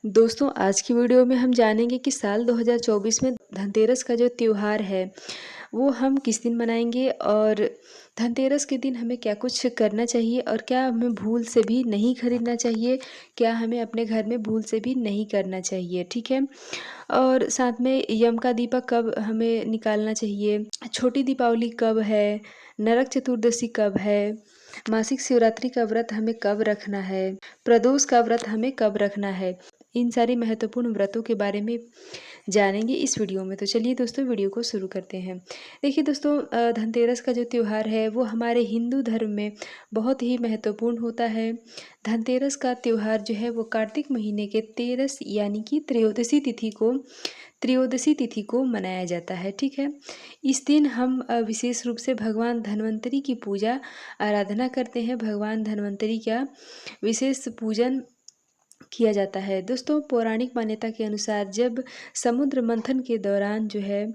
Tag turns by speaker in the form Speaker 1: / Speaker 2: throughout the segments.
Speaker 1: दोस्तों आज की वीडियो में हम जानेंगे कि साल 2024 में धनतेरस का जो त्योहार है वो हम किस दिन मनाएंगे और धनतेरस के दिन हमें क्या कुछ करना चाहिए और क्या हमें भूल से भी नहीं खरीदना चाहिए, क्या हमें अपने घर में भूल से भी नहीं करना चाहिए। ठीक है। और साथ में यम का दीपक कब हमें निकालना चाहिए, छोटी दीपावली कब है, नरक चतुर्दशी कब है, मासिक शिवरात्रि का व्रत हमें कब रखना है, प्रदोष का व्रत हमें कब रखना है, इन सारी महत्वपूर्ण व्रतों के बारे में जानेंगे इस वीडियो में। तो चलिए दोस्तों वीडियो को शुरू करते हैं। देखिए दोस्तों, धनतेरस का जो त्यौहार है वो हमारे हिंदू धर्म में बहुत ही महत्वपूर्ण होता है। धनतेरस का त्यौहार जो है वो कार्तिक महीने के 13 यानी कि त्रयोदशी तिथि को मनाया जाता है। ठीक है। इस दिन हम विशेष रूप से भगवान धन्वंतरी की पूजा आराधना करते हैं। भगवान धन्वंतरी का विशेष पूजन किया जाता है। दोस्तों पौराणिक मान्यता के अनुसार जब समुद्र मंथन के दौरान जो है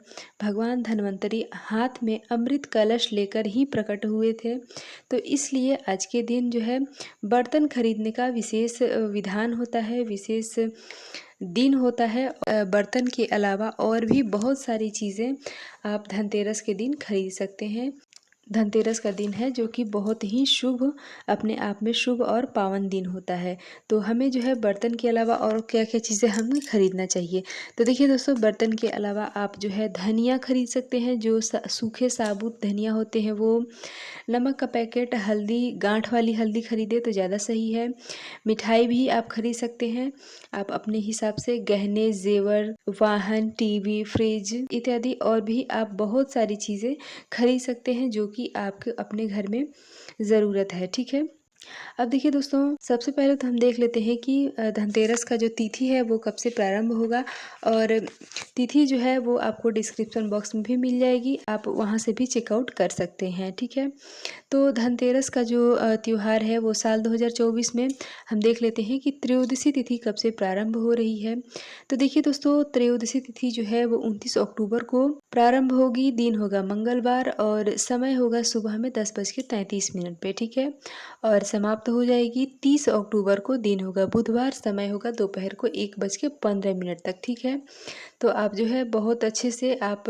Speaker 1: भगवान धन्वंतरी हाथ में अमृत कलश लेकर ही प्रकट हुए थे, तो इसलिए आज के दिन जो है बर्तन खरीदने का विशेष विधान होता है, विशेष दिन होता है। बर्तन के अलावा और भी बहुत सारी चीज़ें आप धनतेरस के दिन खरीद सकते हैं। धनतेरस का दिन है जो कि बहुत ही शुभ, अपने आप में शुभ और पावन दिन होता है। तो हमें जो है बर्तन के अलावा और क्या क्या चीज़ें हमें खरीदना चाहिए। तो देखिए दोस्तों, बर्तन के अलावा आप जो है धनिया खरीद सकते हैं, जो सूखे साबुत धनिया होते हैं वो, नमक का पैकेट, हल्दी, गांठ वाली हल्दी खरीदे तो ज़्यादा सही है। मिठाई भी आप खरीद सकते हैं। आप अपने हिसाब से गहने, जेवर, वाहन, टीवी, फ्रिज इत्यादि और भी आप बहुत सारी चीज़ें खरीद सकते हैं जो कि आपके अपने घर में ज़रूरत है। ठीक है। अब देखिए दोस्तों, सबसे पहले तो हम देख लेते हैं कि धनतेरस का जो तिथि है वो कब से प्रारंभ होगा, और तिथि जो है वो आपको डिस्क्रिप्शन बॉक्स में भी मिल जाएगी, आप वहाँ से भी चेकआउट कर सकते हैं। ठीक है। तो धनतेरस का जो त्यौहार है वो साल 2024 में हम देख लेते हैं कि त्रयोदशी तिथि कब से प्रारंभ हो रही है। तो देखिए दोस्तों, त्रयोदशी तिथि जो है वो 29 अक्टूबर को प्रारंभ होगी, दिन होगा मंगलवार और समय होगा सुबह में 10:33 पे। ठीक है। और समाप्त हो जाएगी 30 अक्टूबर को, दिन होगा बुधवार, समय होगा दोपहर को 1:15 तक। ठीक है। तो आप जो है बहुत अच्छे से आप,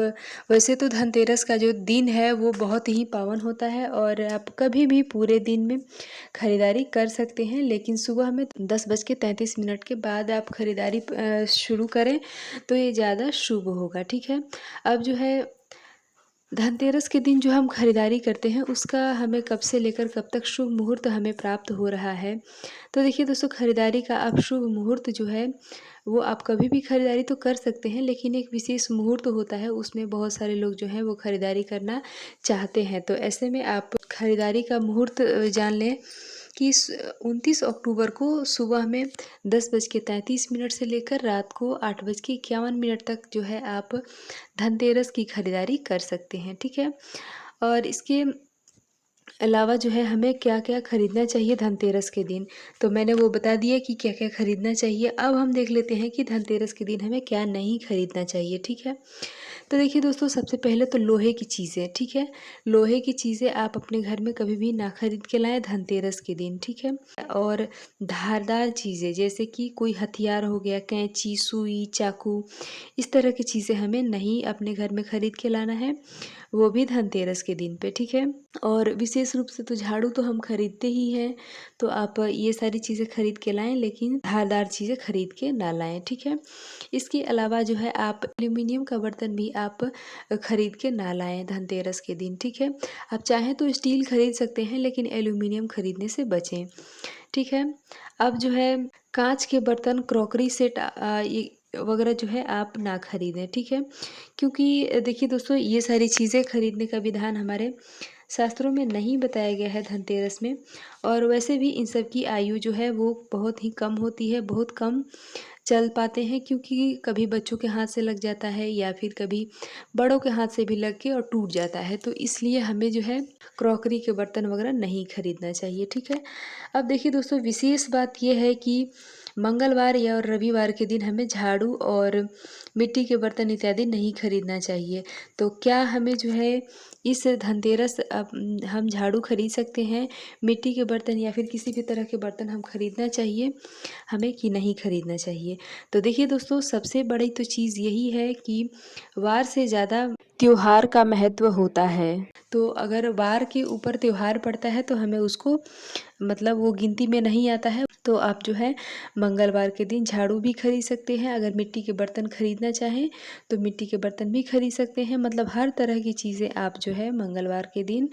Speaker 1: वैसे तो धनतेरस का जो दिन है वो बहुत ही पावन होता है और आप कभी भी पूरे दिन में खरीदारी कर सकते हैं, लेकिन सुबह में 10:33 के बाद आप खरीदारी शुरू करें तो ये ज़्यादा शुभ होगा। ठीक है। अब जो है धनतेरस के दिन जो हम खरीदारी करते हैं उसका हमें कब से लेकर कब तक शुभ मुहूर्त हमें प्राप्त हो रहा है। तो देखिए दोस्तों, खरीदारी का अब शुभ मुहूर्त जो है वो आप कभी भी खरीदारी तो कर सकते हैं, लेकिन एक विशेष मुहूर्त होता है, उसमें बहुत सारे लोग जो हैं वो खरीदारी करना चाहते हैं। तो ऐसे में आप खरीदारी का मुहूर्त जान लें कि 29 अक्टूबर को सुबह में 10:33 से लेकर रात को 8:51 तक जो है आप धनतेरस की खरीदारी कर सकते हैं। ठीक है। और इसके अलावा जो है हमें क्या क्या खरीदना चाहिए धनतेरस के दिन, तो मैंने वो बता दिया कि क्या क्या खरीदना चाहिए। अब हम देख लेते हैं कि धनतेरस के दिन हमें क्या नहीं खरीदना चाहिए। ठीक है। तो देखिए दोस्तों, सबसे पहले तो लोहे की चीज़ें। ठीक है। लोहे की चीज़ें आप अपने घर में कभी भी ना खरीद के लाएं धनतेरस के दिन। ठीक है। और धारदार चीज़ें जैसे कि कोई हथियार हो गया, कैंची, सुई, चाकू, इस तरह की चीज़ें हमें नहीं अपने घर में खरीद के लाना है, वो भी धनतेरस के दिन पे। ठीक है। और विशेष रूप से तो झाड़ू तो हम खरीदते ही हैं, तो आप ये सारी चीज़ें खरीद के लाएं, लेकिन धारदार चीज़ें खरीद के ना लाएं। ठीक है। इसके अलावा जो है आप एल्यूमिनियम का बर्तन भी आप खरीद के ना लाएं धनतेरस के दिन। ठीक है। आप चाहें तो स्टील खरीद सकते हैं, लेकिन एल्यूमिनियम खरीदने से बचें। ठीक है। अब जो है कांच के बर्तन, क्रॉकरी सेट ये वगैरह जो है आप ना खरीदें। ठीक है। क्योंकि देखिए दोस्तों, ये सारी चीज़ें खरीदने का विधान हमारे शास्त्रों में नहीं बताया गया है धनतेरस में, और वैसे भी इन सब की आयु जो है वो बहुत ही कम होती है, बहुत कम चल पाते हैं, क्योंकि कभी बच्चों के हाथ से लग जाता है या फिर कभी बड़ों के हाथ से भी लग के और टूट जाता है, तो इसलिए हमें जो है क्रॉकरी के बर्तन वगैरह नहीं खरीदना चाहिए। ठीक है। अब देखिए दोस्तों, विशेष बात यह है कि मंगलवार या और रविवार के दिन हमें झाड़ू और मिट्टी के बर्तन इत्यादि नहीं खरीदना चाहिए। तो क्या हमें जो है इस धनतेरस हम झाड़ू खरीद सकते हैं, मिट्टी के बर्तन या फिर किसी भी तरह के बर्तन हम खरीदना चाहिए हमें कि नहीं खरीदना चाहिए? तो देखिए दोस्तों, सबसे बड़ी तो चीज़ यही है कि वार से ज़्यादा त्योहार का महत्व होता है। तो अगर वार के ऊपर त्योहार पड़ता है तो हमें उसको मतलब वो गिनती में नहीं आता है। तो आप जो है मंगलवार के दिन झाड़ू भी खरीद सकते हैं। अगर मिट्टी के बर्तन खरीदना चाहें तो मिट्टी के बर्तन भी खरीद सकते हैं। मतलब हर तरह की चीज़ें आप जो है मंगलवार के दिन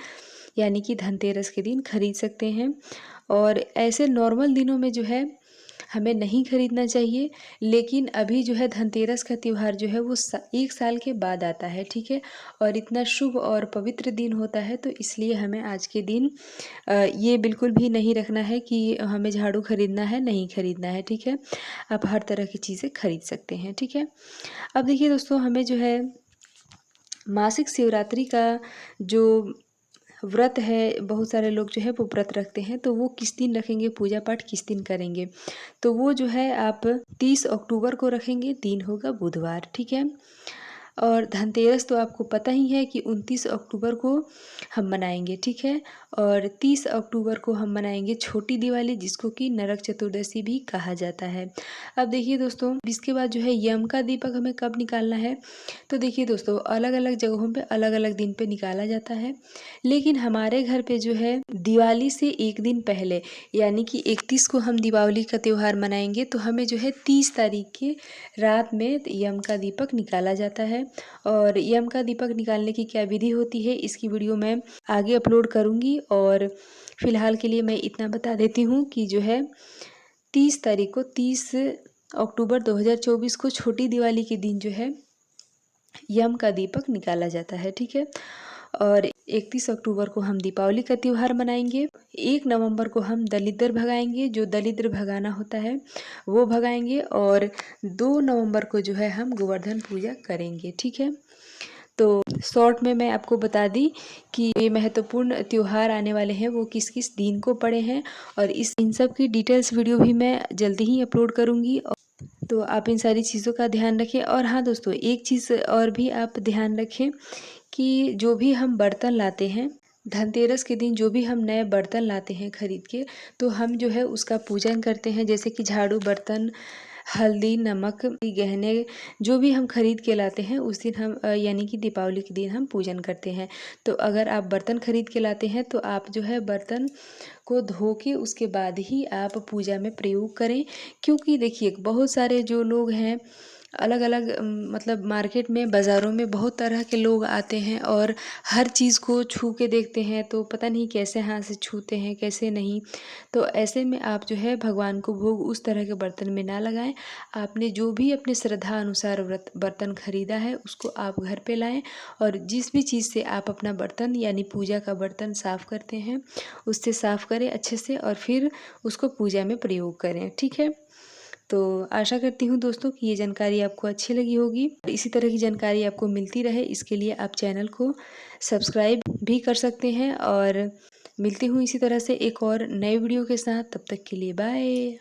Speaker 1: यानी कि धनतेरस के दिन खरीद सकते हैं। और ऐसे नॉर्मल दिनों में जो है हमें नहीं खरीदना चाहिए। लेकिन अभी जो है धनतेरस का त्योहार जो है वो 1 साल के बाद आता है, ठीक है? और इतना शुभ और पवित्र दिन होता है, तो इसलिए हमें आज के दिन ये बिल्कुल भी नहीं रखना है कि हमें झाड़ू खरीदना है, नहीं खरीदना है, ठीक है? आप हर तरह की चीज़ें खरीद सकते हैं, ठीक है? अब देखिए दोस्तों, हमें जो है मासिक शिवरात्रि का जो व्रत है, बहुत सारे लोग जो है वो व्रत रखते हैं। तो वो किस दिन रखेंगे, पूजा पाठ किस दिन करेंगे? तो वो जो है आप 30 अक्टूबर को रखेंगे, दिन होगा बुधवार, ठीक है? और धनतेरस तो आपको पता ही है कि 29 अक्टूबर को हम मनाएंगे, ठीक है? और 30 अक्टूबर को हम मनाएंगे छोटी दिवाली, जिसको कि नरक चतुर्दशी भी कहा जाता है। अब देखिए दोस्तों, इसके बाद जो है यम का दीपक हमें कब निकालना है? तो देखिए दोस्तों, अलग अलग जगहों पे अलग अलग दिन पे निकाला जाता है। लेकिन हमारे घर पे जो है दिवाली से एक दिन पहले यानी कि 31 को हम दीपावली का त्यौहार मनाएंगे, तो हमें जो है 30 तारीख की रात में यम का दीपक निकाला जाता है। और यम का दीपक निकालने की क्या विधि होती है, इसकी वीडियो मैं आगे अपलोड करूँगी। और फिलहाल के लिए मैं इतना बता देती हूँ कि जो है 30 तारीख को 30 अक्टूबर 2024 को छोटी दिवाली के दिन जो है यम का दीपक निकाला जाता है, ठीक है? और 31 अक्टूबर को हम दीपावली का त्यौहार मनाएंगे। 1 नवंबर को हम दलिद्र भगाएंगे, जो दलिद्र भगाना होता है वो भगाएंगे। और 2 नवंबर को जो है हम गोवर्धन पूजा करेंगे, ठीक है? तो शॉर्ट में मैं आपको बता दी कि ये महत्वपूर्ण त्यौहार आने वाले हैं वो किस किस दिन को पड़े हैं। और इन सब की डिटेल्स वीडियो भी मैं जल्दी ही अपलोड करूँगी। तो आप इन सारी चीज़ों का ध्यान रखें। और हाँ दोस्तों, एक चीज़ और भी आप ध्यान रखें कि जो भी हम बर्तन लाते हैं धनतेरस के दिन, जो भी हम नए बर्तन लाते हैं खरीद के, तो हम जो है उसका पूजन करते हैं। जैसे कि झाड़ू, बर्तन, हल्दी, नमक, गहने, जो भी हम खरीद के लाते हैं उस दिन हम यानी कि दीपावली के दिन हम पूजन करते हैं। तो अगर आप बर्तन खरीद के लाते हैं तो आप जो है बर्तन को धो के उसके बाद ही आप पूजा में प्रयोग करें। क्योंकि देखिए, बहुत सारे जो लोग हैं अलग अलग मतलब मार्केट में, बाज़ारों में बहुत तरह के लोग आते हैं और हर चीज़ को छू के देखते हैं। तो पता नहीं कैसे हाथ से छूते हैं, कैसे नहीं। तो ऐसे में आप जो है भगवान को भोग उस तरह के बर्तन में ना लगाएं। आपने जो भी अपने श्रद्धा अनुसार बर्तन खरीदा है उसको आप घर पे लाएं। और जिस भी चीज़ से आप अपना बर्तन यानी पूजा का बर्तन साफ़ करते हैं उससे साफ़ करें अच्छे से और फिर उसको पूजा में प्रयोग करें, ठीक है? तो आशा करती हूँ दोस्तों कि ये जानकारी आपको अच्छी लगी होगी। इसी तरह की जानकारी आपको मिलती रहे, इसके लिए आप चैनल को सब्सक्राइब भी कर सकते हैं। और मिलती हूँ इसी तरह से एक और नए वीडियो के साथ, तब तक के लिए बाय।